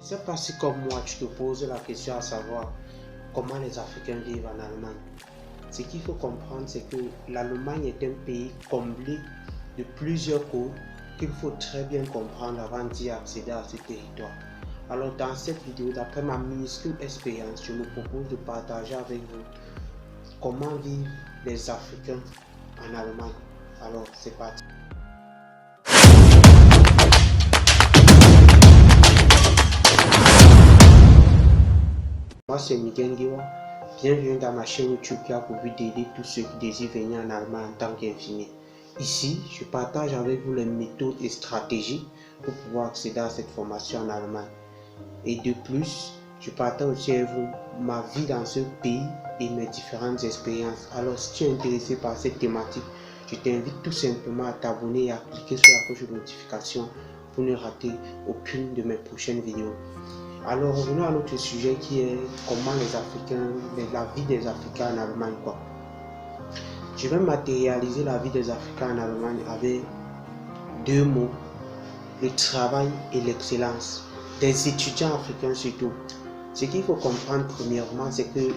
Je ne sais pas si comme moi tu te poses la question à savoir comment les Africains vivent en Allemagne. Ce qu'il faut comprendre, c'est que l'Allemagne est un pays comblé de plusieurs codes qu'il faut très bien comprendre avant d'y accéder à ce territoire. Alors dans cette vidéo, d'après ma minuscule expérience, je me propose de partager avec vous comment vivent les Africains en Allemagne. Alors c'est parti. Moi c'est Miguel Giwa. Bienvenue dans ma chaîne YouTube qui a pour but d'aider tous ceux qui désirent venir en Allemagne en tant qu'infirmier. Ici, je partage avec vous les méthodes et stratégies pour pouvoir accéder à cette formation en Allemagne. Et de plus, je partage aussi avec vous ma vie dans ce pays et mes différentes expériences. Alors si tu es intéressé par cette thématique, je t'invite tout simplement à t'abonner et à cliquer sur la cloche de notification pour ne rater aucune de mes prochaines vidéos. Alors revenons à notre sujet qui est comment les Africains, la vie des Africains en Allemagne quoi. Je vais matérialiser la vie des Africains en Allemagne avec deux mots, le travail et l'excellence. Des étudiants africains surtout. Ce qu'il faut comprendre premièrement, c'est que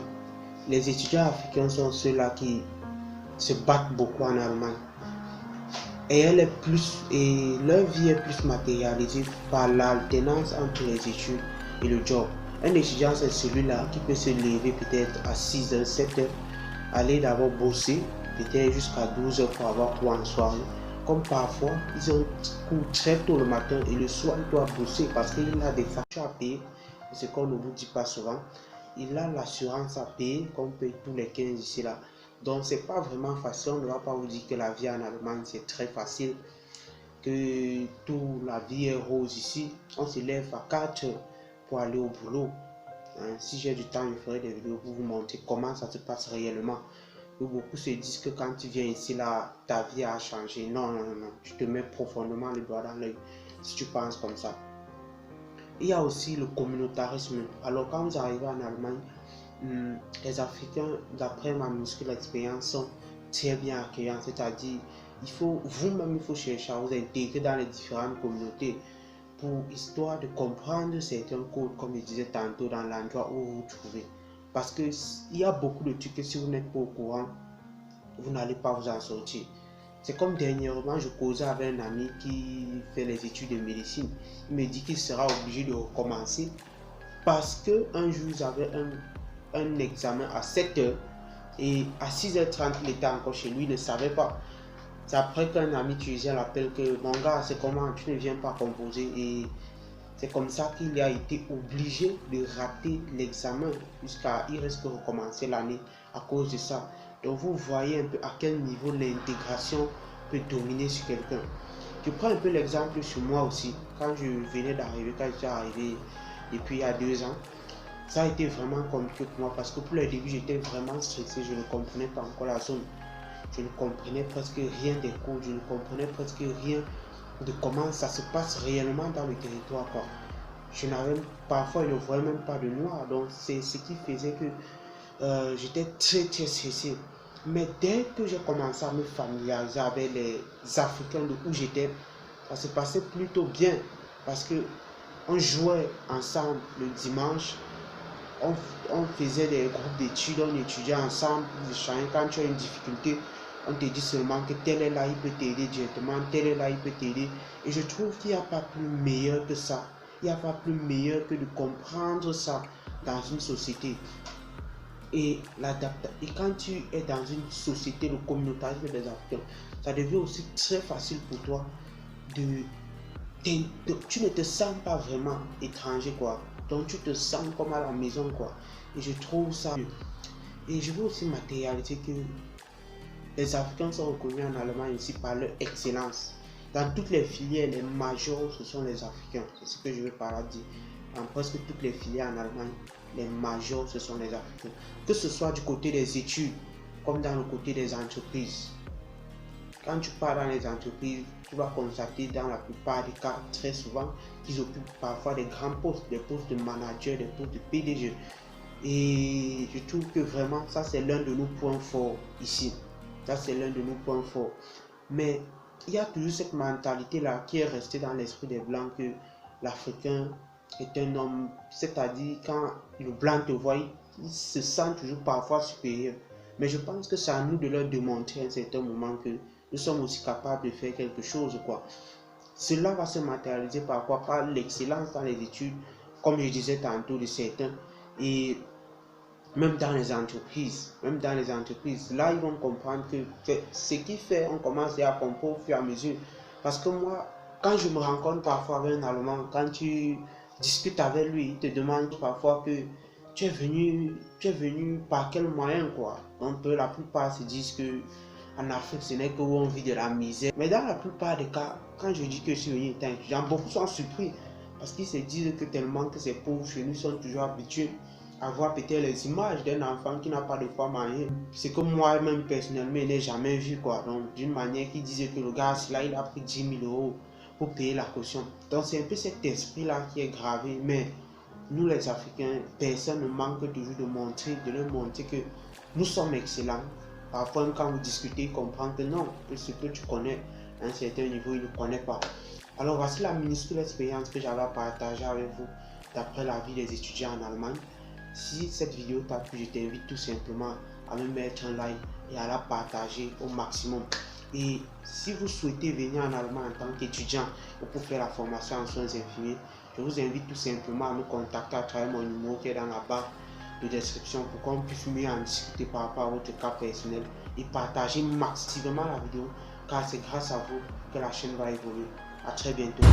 les étudiants africains sont ceux-là qui se battent beaucoup en Allemagne. Et leur vie est plus matérialisée par l'alternance entre les études et le job. Un étudiant, c'est celui-là qui peut se lever peut-être à 6h, 7h, aller d'abord bosser, peut-être jusqu'à 12h pour avoir cours en soirée. Comme parfois, ils ont cours très tôt le matin et le soir, il doit bosser parce qu'il a des factures à payer. Ce qu'on ne vous dit pas souvent. Il a l'assurance à payer qu'on paye tous les 15 ici là. Donc c'est pas vraiment facile. On ne va pas vous dire que la vie en Allemagne c'est très facile, que toute la vie est rose ici. On se lève à 4 heures pour aller au boulot. Si j'ai du temps, je ferai des vidéos pour vous montrer comment ça se passe réellement. Beaucoup se disent que quand tu viens ici là, ta vie a changé. Non, non, non. Tu te mets profondément le doigt dans l'œil si tu penses comme ça. Il y a aussi le communautarisme. Alors quand vous arrivez en Allemagne, les Africains, d'après ma minuscule expérience, sont très bien accueillants. C'est-à-dire, vous-même, il faut chercher à vous intégrer dans les différentes communautés pour histoire de comprendre certains codes, comme je disais tantôt, dans l'endroit où vous vous trouvez. Parce qu'il y a beaucoup de trucs que si vous n'êtes pas au courant, vous n'allez pas vous en sortir. C'est comme dernièrement, je causais avec un ami qui fait les études de médecine. Il me dit qu'il sera obligé de recommencer parce qu'un jour, ils avaient un examen à 7h et à 6h30, il était encore chez lui, il ne savait pas. C'est après qu'un ami tunisien l'appelle que mon gars, c'est comment tu ne viens pas composer, et c'est comme ça qu'il a été obligé de rater l'examen jusqu'à il risque de recommencer l'année à cause de ça. Donc vous voyez un peu à quel niveau l'intégration peut dominer sur quelqu'un. Je prends un peu l'exemple sur moi aussi. Quand je venais d'arriver, quand je suis arrivé depuis il y a 2 ans, ça a été vraiment compliqué pour moi parce que pour le début j'étais vraiment stressé, je ne comprenais pas encore la zone. Je ne comprenais presque rien des cours, je ne comprenais presque rien de comment ça se passe réellement dans le territoire quoi. Parfois je ne voyais même pas de noir, donc c'est ce qui faisait que j'étais très très stressé. Mais dès que j'ai commencé à me familiariser avec les Africains de où j'étais, ça se passait plutôt bien parce que on jouait ensemble le dimanche, on faisait des groupes d'études, on étudiait ensemble, quand tu as une difficulté, on te dit seulement que tel est là, il peut t'aider directement, tel est là, il peut t'aider. Et je trouve qu'il n'y a pas plus meilleur que ça. Il n'y a pas plus meilleur que de comprendre ça dans une société. Et quand tu es dans une société, le communautarisme des Africains, ça devient aussi très facile pour toi tu ne te sens pas vraiment étranger quoi. Donc tu te sens comme à la maison quoi. Et je trouve ça. Et je veux aussi matérialiser que les Africains sont reconnus en Allemagne ici par leur excellence. Dans toutes les filières, les majors, ce sont les Africains. C'est ce que je veux par là dire. Dans presque toutes les filières en Allemagne, les majors, ce sont les Africains. Que ce soit du côté des études, comme dans le côté des entreprises. Quand tu pars dans les entreprises, tu vas constater dans la plupart des cas, très souvent, qu'ils occupent parfois des grands postes, des postes de manager, des postes de PDG. Et je trouve que vraiment, ça c'est l'un de nos points forts ici. Ça c'est l'un de nos points forts. Mais il y a toujours cette mentalité-là qui est restée dans l'esprit des Blancs que l'Africain est un homme, c'est-à-dire quand le blanc te voit, il se sent toujours parfois supérieur. Mais je pense que c'est à nous de leur démontrer à un certain moment que nous sommes aussi capables de faire quelque chose, quoi. Cela va se matérialiser par quoi? Par l'excellence dans les études, comme je disais tantôt de certains, et même dans les entreprises, là ils vont comprendre que ce qui fait, on commence à comprendre au fur et à mesure. Parce que moi, quand je me rencontre parfois avec un Allemand, quand tu discutes avec lui, il te demande parfois que tu es venu par quel moyen, quoi. Donc la plupart se disent que en Afrique, ce n'est que où on vit de la misère. Mais dans la plupart des cas, quand je dis que je suis venu étant étudiant, beaucoup sont surpris parce qu'ils se disent que tellement que ces pauvres chez nous sont toujours habitués à voir peut-être les images d'un enfant qui n'a pas de quoi manger. C'est que moi-même personnellement, je n'ai jamais vu, quoi. Donc d'une manière qui disait que le gars, là, il a pris 10 000 euros pour payer la caution. Donc c'est un peu cet esprit-là qui est gravé. Mais nous les Africains, personne ne manque toujours de leur montrer que nous sommes excellents. Parfois, quand vous discutez, comprendre que non, que ce que tu connais à un certain niveau, il ne connaît pas. Alors voici la minuscule expérience que j'avais à partager avec vous d'après la vie des étudiants en Allemagne. Si cette vidéo t'a plu, je t'invite tout simplement à me mettre un like et à la partager au maximum. Et si vous souhaitez venir en Allemagne en tant qu'étudiant ou pour faire la formation en soins infirmiers, je vous invite tout simplement à me contacter à travers mon numéro qui est dans la barre de description pour qu'on puisse mieux en discuter par rapport à votre cas personnel et partager massivement la vidéo car c'est grâce à vous que la chaîne va évoluer. À très bientôt.